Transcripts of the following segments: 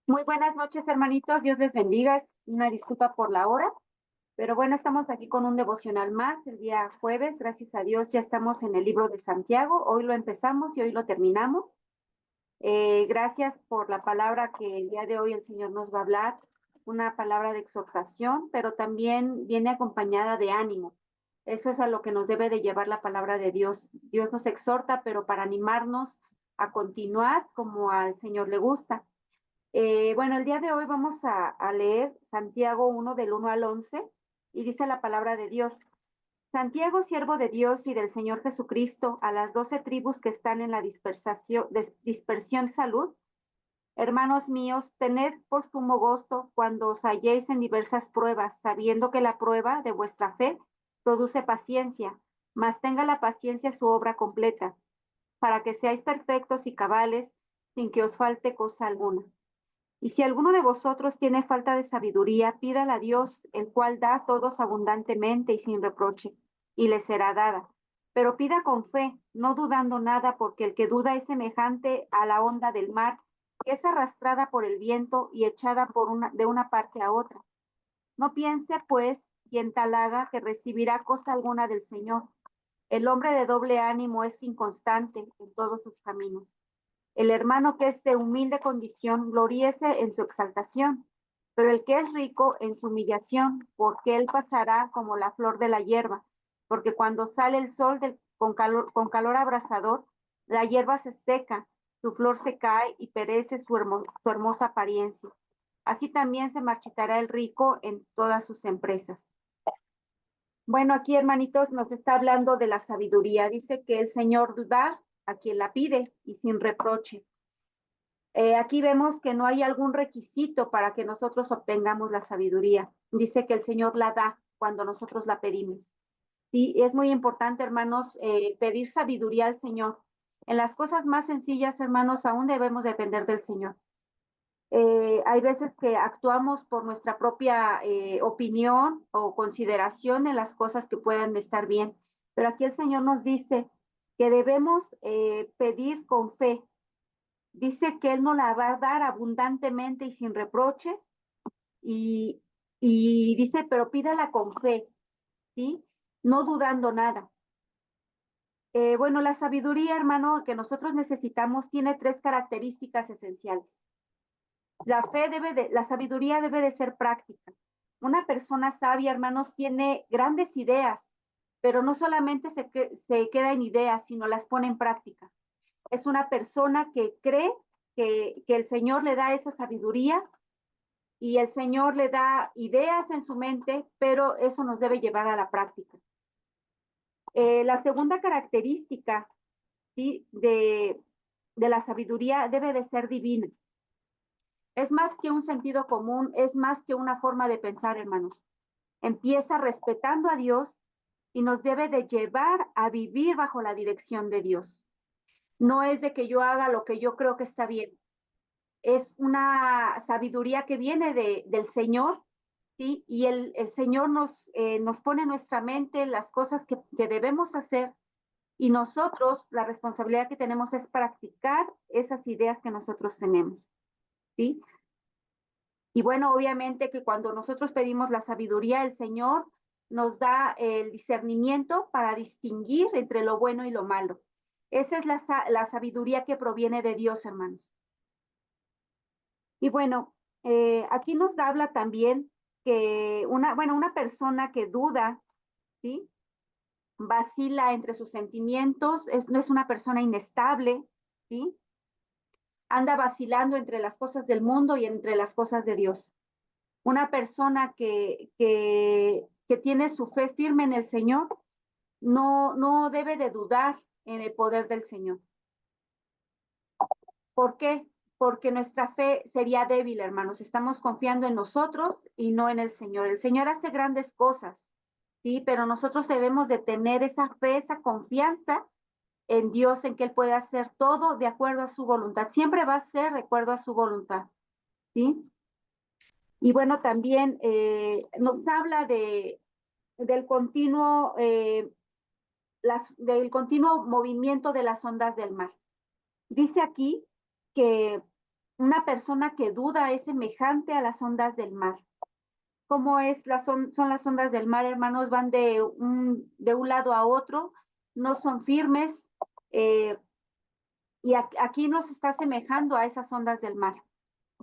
Muy buenas noches, hermanitos. Dios les bendiga. Una disculpa por la hora, pero bueno, estamos aquí con un devocional más el día jueves. Gracias a Dios, ya estamos en el libro de Santiago. Hoy lo empezamos y hoy lo terminamos. Gracias por la palabra que el día de hoy el Señor nos va a hablar, una palabra de exhortación, pero también viene acompañada de ánimo. Eso es a lo que nos debe de llevar la palabra de Dios. Dios nos exhorta, pero para animarnos a continuar como al Señor le gusta. Bueno, el día de hoy vamos a leer Santiago 1 del 1 al 11 y dice la palabra de Dios. Santiago, siervo de Dios y del Señor Jesucristo, a las 12 tribus que están en la dispersión salud, hermanos míos, tened por sumo gozo cuando os halléis en diversas pruebas, sabiendo que la prueba de vuestra fe produce paciencia, mas tenga la paciencia su obra completa, para que seáis perfectos y cabales, sin que os falte cosa alguna. Y si alguno de vosotros tiene falta de sabiduría, pídala a Dios, el cual da a todos abundantemente y sin reproche, y le será dada. Pero pida con fe, no dudando nada, porque el que duda es semejante a la onda del mar, que es arrastrada por el viento y echada de una parte a otra. No piense, pues, quien tal haga que recibirá cosa alguna del Señor. El hombre de doble ánimo es inconstante en todos sus caminos. El hermano que es de humilde condición gloríese en su exaltación, pero el que es rico en su humillación, porque él pasará como la flor de la hierba, porque cuando sale el sol con calor abrasador, la hierba se seca, su flor se cae y perece su hermosa apariencia. Así también se marchitará el rico en todas sus empresas. Bueno, aquí, hermanitos, nos está hablando de la sabiduría. Dice que el Señor da a quien la pide y sin reproche. Aquí vemos que no hay algún requisito para que nosotros obtengamos la sabiduría. Dice que el Señor la da cuando nosotros la pedimos. Sí, es muy importante, hermanos, pedir sabiduría al Señor. En las cosas más sencillas, hermanos, aún debemos depender del Señor. Hay veces que actuamos por nuestra propia opinión o consideración en las cosas que puedan estar bien, pero aquí el Señor nos dice que debemos pedir con fe. Dice que Él nos la va a dar abundantemente y sin reproche, y, y dice, pero pídala con fe, ¿sí? No dudando nada. Bueno, la sabiduría, hermano, que nosotros necesitamos tiene tres características esenciales. La sabiduría debe de ser práctica. Una persona sabia, hermanos, tiene grandes ideas, pero no solamente se queda en ideas, sino las pone en práctica. Es una persona que cree que el Señor le da esa sabiduría y el Señor le da ideas en su mente, pero eso nos debe llevar a la práctica. La segunda característica, ¿sí? de la sabiduría debe de ser divina. Es más que un sentido común, es más que una forma de pensar, hermanos. Empieza respetando a Dios y nos debe de llevar a vivir bajo la dirección de Dios. No es de que yo haga lo que yo creo que está bien. Es una sabiduría que viene del Señor, ¿sí? Y el Señor nos pone en nuestra mente las cosas que debemos hacer, y nosotros la responsabilidad que tenemos es practicar esas ideas que nosotros tenemos, ¿sí? Y bueno, obviamente que cuando nosotros pedimos la sabiduría, el Señor nos da el discernimiento para distinguir entre lo bueno y lo malo. Esa es la sabiduría que proviene de Dios, hermanos. Y bueno, aquí nos habla también que una persona que duda, ¿sí? Vacila entre sus sentimientos, no es una persona inestable, ¿sí? Anda vacilando entre las cosas del mundo y entre las cosas de Dios. Una persona que tiene su fe firme en el Señor no debe de dudar en el poder del Señor. ¿Por qué? Porque nuestra fe sería débil, hermanos. Estamos confiando en nosotros y no en el Señor. El Señor hace grandes cosas, ¿sí? Pero nosotros debemos de tener esa fe, esa confianza en Dios, en que Él puede hacer todo de acuerdo a su voluntad. Siempre va a ser de acuerdo a su voluntad, ¿sí? Y bueno, también nos habla del del continuo movimiento de las ondas del mar. Dice aquí que Una persona que duda es semejante a las ondas del mar. ¿Cómo son las ondas del mar, hermanos? Van de un lado a otro, no son firmes, eh, y aquí nos está asemejando a esas ondas del mar,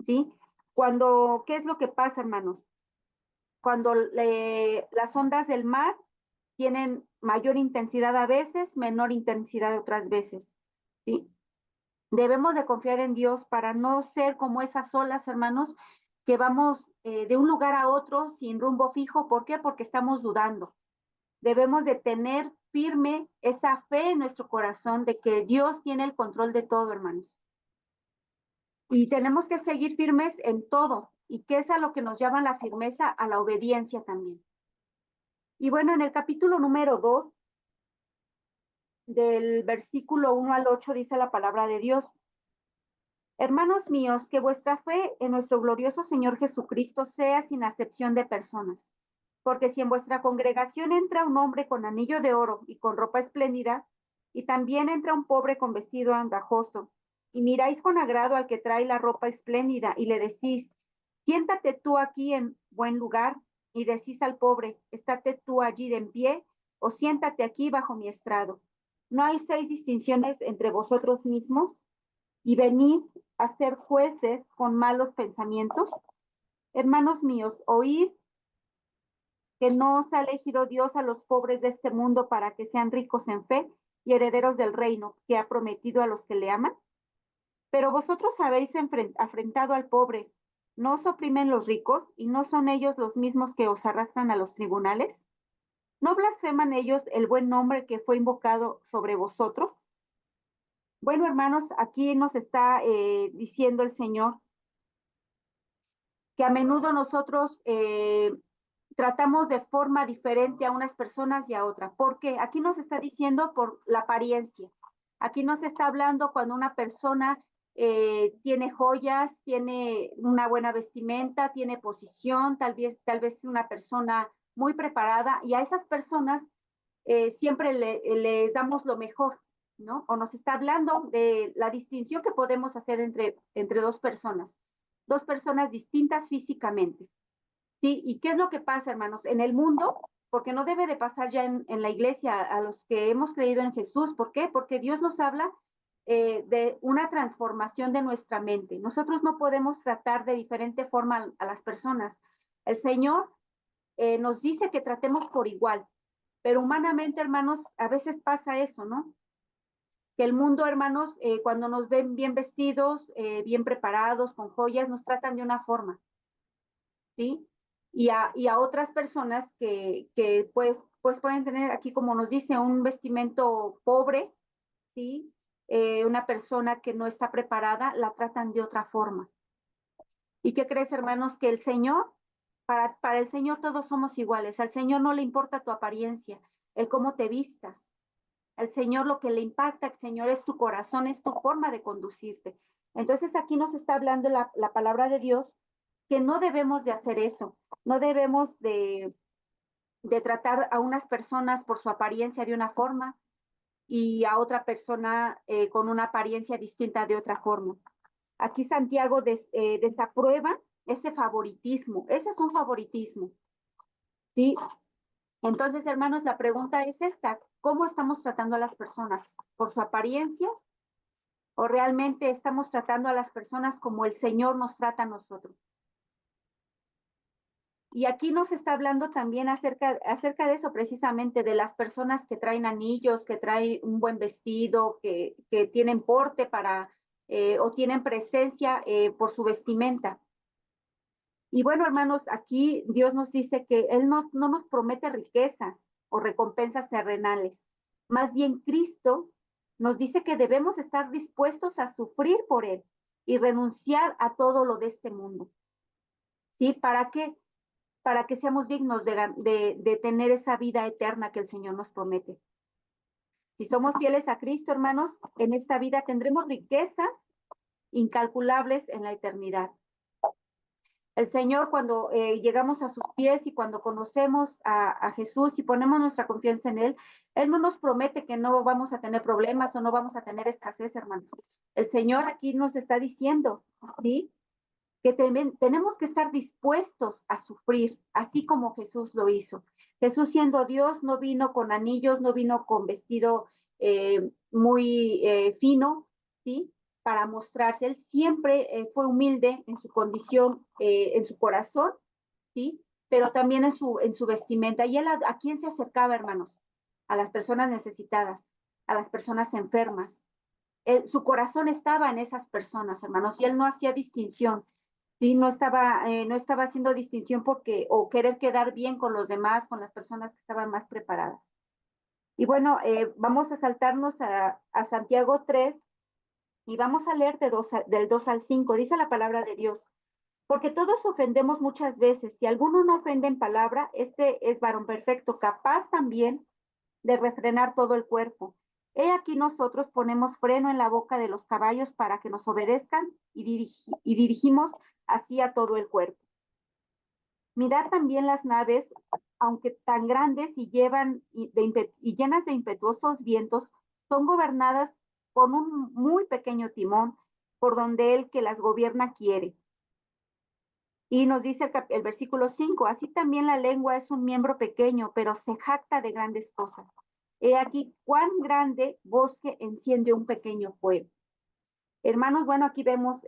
¿sí? ¿Qué es lo que pasa, hermanos? Cuando las ondas del mar tienen mayor intensidad a veces, menor intensidad otras veces, ¿sí? Debemos de confiar en Dios para no ser como esas olas, hermanos, que vamos de un lugar a otro sin rumbo fijo. ¿Por qué? Porque estamos dudando. Debemos de tener firme esa fe en nuestro corazón de que Dios tiene el control de todo, hermanos. Y tenemos que seguir firmes en todo. ¿Y qué es a lo que nos llama la firmeza? A la obediencia también. Y bueno, en el capítulo número 2, del versículo 1 al 8, dice la palabra de Dios: Hermanos míos, que vuestra fe en nuestro glorioso Señor Jesucristo sea sin acepción de personas. Porque si en vuestra congregación entra un hombre con anillo de oro y con ropa espléndida, y también entra un pobre con vestido andrajoso, y miráis con agrado al que trae la ropa espléndida, y le decís, siéntate tú aquí en buen lugar, y decís al pobre, estate tú allí de en pie, o siéntate aquí bajo mi estrado. ¿No hay 6 distinciones entre vosotros mismos? ¿Y venís a ser jueces con malos pensamientos? Hermanos míos, oíd que no os ha elegido Dios a los pobres de este mundo para que sean ricos en fe y herederos del reino que ha prometido a los que le aman. Pero vosotros habéis afrentado al pobre. ¿No os oprimen los ricos y no son ellos los mismos que os arrastran a los tribunales? ¿No blasfeman ellos el buen nombre que fue invocado sobre vosotros? Bueno, hermanos, aquí nos está diciendo el Señor que a menudo nosotros tratamos de forma diferente a unas personas y a otras. ¿Por qué? Aquí nos está diciendo por la apariencia. Aquí nos está hablando cuando una persona tiene joyas, tiene una buena vestimenta, tiene posición, tal vez una persona muy preparada, y a esas personas siempre les damos lo mejor, ¿no? O nos está hablando de la distinción que podemos hacer entre dos personas distintas físicamente, ¿sí? ¿Y qué es lo que pasa, hermanos? En el mundo, porque no debe de pasar ya en la iglesia a los que hemos creído en Jesús. ¿Por qué? Porque Dios nos habla de una transformación de nuestra mente. Nosotros no podemos tratar de diferente forma a las personas. El Señor nos dice que tratemos por igual, pero humanamente, hermanos, a veces pasa eso, ¿no? Que el mundo, hermanos, cuando nos ven bien vestidos, bien preparados, con joyas, nos tratan de una forma, ¿sí? Y a otras personas que pues pueden tener aquí, como nos dice, un vestimento pobre, ¿sí? Una persona que no está preparada, la tratan de otra forma. ¿Y qué crees, hermanos? Que el Señor, para el Señor todos somos iguales. Al Señor no le importa tu apariencia, el cómo te vistas. Al Señor lo que le impacta, al Señor es tu corazón, es tu forma de conducirte. Entonces aquí nos está hablando la palabra de Dios que no debemos de hacer eso, no debemos de tratar a unas personas por su apariencia de una forma y a otra persona con una apariencia distinta de otra forma. Aquí Santiago desaprueba ese favoritismo, ese es un favoritismo, ¿sí? Entonces, hermanos, la pregunta es esta: ¿cómo estamos tratando a las personas? ¿Por su apariencia? ¿O realmente estamos tratando a las personas como el Señor nos trata a nosotros? Y aquí nos está hablando también acerca de eso, precisamente, de las personas que traen anillos, que traen un buen vestido, que tienen porte o tienen presencia por su vestimenta. Y bueno, hermanos, aquí Dios nos dice que Él no nos promete riquezas o recompensas terrenales. Más bien, Cristo nos dice que debemos estar dispuestos a sufrir por Él y renunciar a todo lo de este mundo. ¿Sí? ¿Para qué? Para que seamos dignos de tener esa vida eterna que el Señor nos promete. Si somos fieles a Cristo, hermanos, en esta vida tendremos riquezas incalculables en la eternidad. El Señor, cuando llegamos a sus pies y cuando conocemos a Jesús y ponemos nuestra confianza en Él no nos promete que no vamos a tener problemas o no vamos a tener escasez, hermanos. El Señor aquí nos está diciendo, ¿sí? Que tenemos que estar dispuestos a sufrir, así como Jesús lo hizo. Jesús, siendo Dios, no vino con anillos, no vino con vestido muy fino, ¿sí? Para mostrarse. Él siempre fue humilde en su condición, en su corazón, ¿sí? Pero también en su vestimenta. ¿Y él a quién se acercaba, hermanos? A las personas necesitadas, a las personas enfermas. Su corazón estaba en esas personas, hermanos, y él no hacía distinción. Sí, no estaba haciendo distinción porque, o querer quedar bien con los demás, con las personas que estaban más preparadas. Y bueno, vamos a saltarnos a Santiago 3 y vamos a leer del 2 al 5. Dice la palabra de Dios. Porque todos ofendemos muchas veces. Si alguno no ofende en palabra, este es varón perfecto, capaz también de refrenar todo el cuerpo. He aquí nosotros ponemos freno en la boca de los caballos para que nos obedezcan y dirigimos así a todo el cuerpo. Mirad también las naves, aunque tan grandes y llenas de impetuosos vientos, son gobernadas con un muy pequeño timón, por donde el que las gobierna quiere. Y nos dice el versículo 5, así también la lengua es un miembro pequeño, pero se jacta de grandes cosas. He aquí cuán grande bosque enciende un pequeño fuego. Hermanos, bueno, aquí vemos,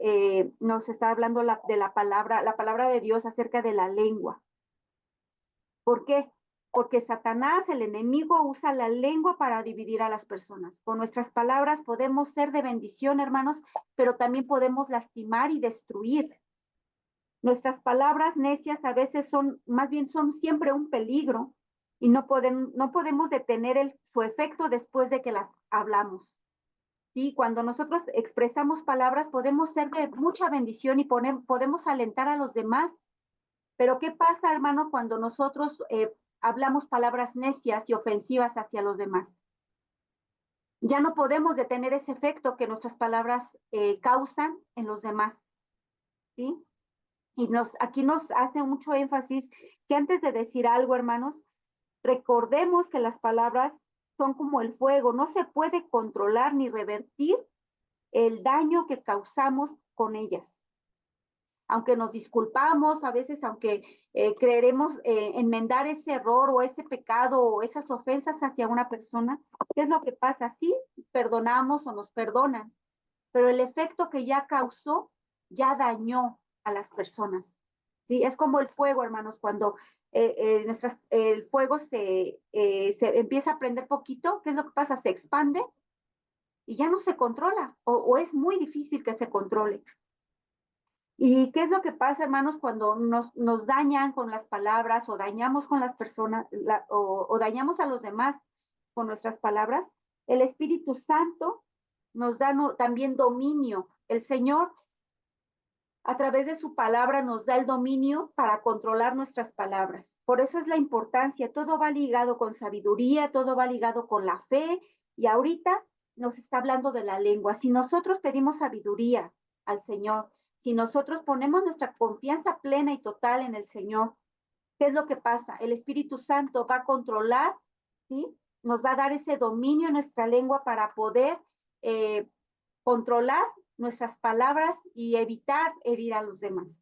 nos está hablando de la palabra de Dios acerca de la lengua. ¿Por qué? Porque Satanás, el enemigo, usa la lengua para dividir a las personas. Con nuestras palabras podemos ser de bendición, hermanos, pero también podemos lastimar y destruir. Nuestras palabras necias a veces más bien son siempre un peligro y no podemos detener su efecto después de que las hablamos. Sí, cuando nosotros expresamos palabras podemos ser de mucha bendición y podemos alentar a los demás. Pero ¿qué pasa, hermano, cuando nosotros hablamos palabras necias y ofensivas hacia los demás? Ya no podemos detener ese efecto que nuestras palabras causan en los demás. ¿Sí? Y aquí nos hace mucho énfasis que antes de decir algo, hermanos, recordemos que las palabras son como el fuego, no se puede controlar ni revertir el daño que causamos con ellas. Aunque nos disculpamos, a veces aunque creeremos enmendar ese error o ese pecado o esas ofensas hacia una persona, ¿qué es lo que pasa? Sí, perdonamos o nos perdonan, pero el efecto que ya causó ya dañó a las personas. ¿Sí? Es como el fuego, hermanos, cuando el fuego se empieza a prender poquito, ¿qué es lo que pasa? Se expande y ya no se controla o es muy difícil que se controle. ¿Y qué es lo que pasa, hermanos, cuando nos dañan con las palabras o dañamos con las personas o dañamos a los demás con nuestras palabras? El Espíritu Santo nos da también dominio. El Señor, a través de su palabra, nos da el dominio para controlar nuestras palabras. Por eso es la importancia. Todo va ligado con sabiduría, todo va ligado con la fe. Y ahorita nos está hablando de la lengua. Si nosotros pedimos sabiduría al Señor, si nosotros ponemos nuestra confianza plena y total en el Señor, ¿qué es lo que pasa? El Espíritu Santo va a controlar, ¿sí? Nos va a dar ese dominio en nuestra lengua para poder eh, controlar nuestras palabras y evitar herir a los demás.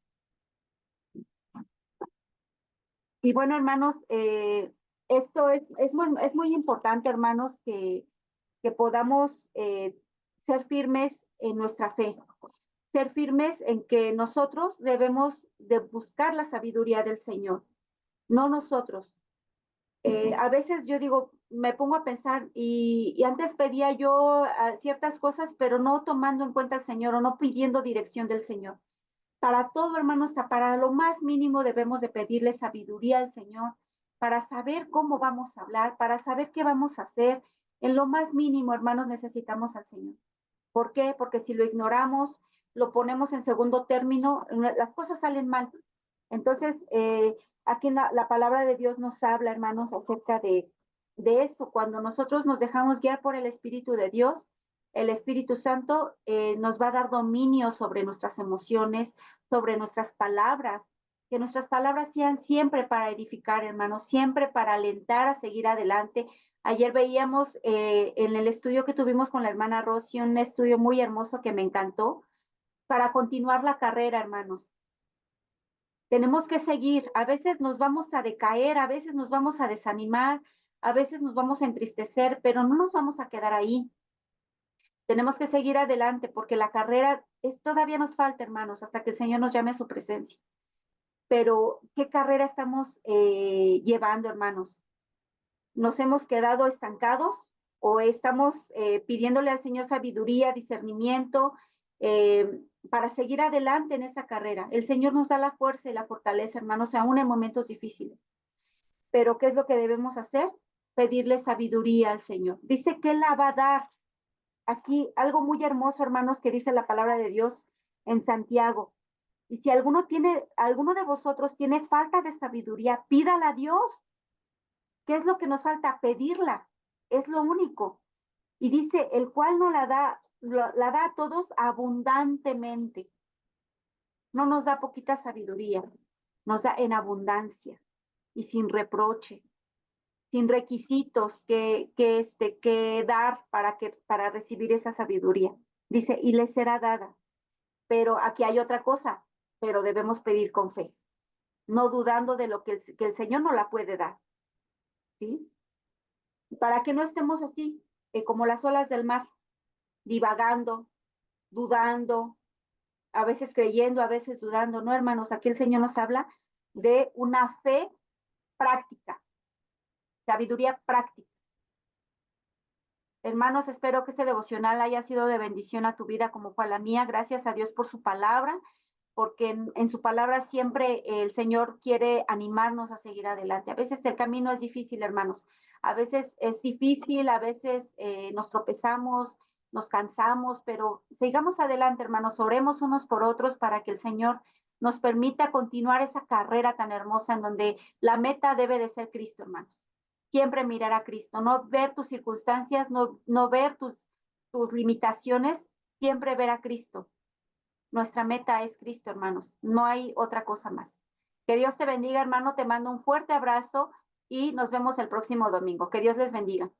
Y bueno, hermanos, esto es muy importante, hermanos, que podamos ser firmes en nuestra fe, ser firmes en que nosotros debemos de buscar la sabiduría del Señor, no nosotros. A veces yo digo, me pongo a pensar y antes pedía yo ciertas cosas, pero no tomando en cuenta al Señor o no pidiendo dirección del Señor. Para todo, hermano, hasta para lo más mínimo debemos de pedirle sabiduría al Señor para saber cómo vamos a hablar, para saber qué vamos a hacer. En lo más mínimo, hermanos, necesitamos al Señor. ¿Por qué? Porque si lo ignoramos, lo ponemos en segundo término, las cosas salen mal. Entonces, aquí la palabra de Dios nos habla, hermanos, acerca de esto. Cuando nosotros nos dejamos guiar por el Espíritu de Dios, el Espíritu Santo nos va a dar dominio sobre nuestras emociones, sobre nuestras palabras, Que nuestras palabras sean siempre para edificar, hermanos, siempre para alentar a seguir adelante. Ayer veíamos en el estudio que tuvimos con la hermana Rosy, un estudio muy hermoso que me encantó, para continuar la carrera, hermanos. Tenemos que seguir. A veces nos vamos a decaer, a veces nos vamos a desanimar, a veces nos vamos a entristecer, pero no nos vamos a quedar ahí. Tenemos que seguir adelante porque la carrera todavía nos falta, hermanos, hasta que el Señor nos llame a su presencia. Pero, ¿qué carrera estamos llevando, hermanos? ¿Nos hemos quedado estancados o estamos pidiéndole al Señor sabiduría, discernimiento para seguir adelante en esa carrera? El Señor nos da la fuerza y la fortaleza, hermanos, aún en momentos difíciles. Pero, ¿qué es lo que debemos hacer? Pedirle sabiduría al Señor. Dice que Él la va a dar. Aquí algo muy hermoso, hermanos, que dice la palabra de Dios en Santiago. Y si alguno de vosotros tiene falta de sabiduría, pídala a Dios. ¿Qué es lo que nos falta? Pedirla. Es lo único. Y dice, el cual no la da a todos abundantemente. No nos da poquita sabiduría, nos da en abundancia y sin reproche, sin requisitos que dar para recibir esa sabiduría. Dice, y les será dada. Pero aquí hay otra cosa, pero debemos pedir con fe, no dudando de lo que el Señor no la puede dar, ¿sí? Para que no estemos así, como las olas del mar, divagando, dudando, a veces creyendo, a veces dudando, ¿no, hermanos? Aquí el Señor nos habla de una fe práctica, sabiduría práctica. Hermanos, espero que este devocional haya sido de bendición a tu vida como fue a la mía. Gracias a Dios por su palabra, porque en su palabra siempre el Señor quiere animarnos a seguir adelante. A veces el camino es difícil, hermanos. A veces es difícil, a veces nos tropezamos, nos cansamos, pero sigamos adelante, hermanos. Oremos unos por otros para que el Señor nos permita continuar esa carrera tan hermosa en donde la meta debe de ser Cristo, hermanos. Siempre mirar a Cristo, no ver tus circunstancias, no ver tus limitaciones, siempre ver a Cristo. Nuestra meta es Cristo, hermanos. No hay otra cosa más. Que Dios te bendiga, hermano. Te mando un fuerte abrazo y nos vemos el próximo domingo. Que Dios les bendiga.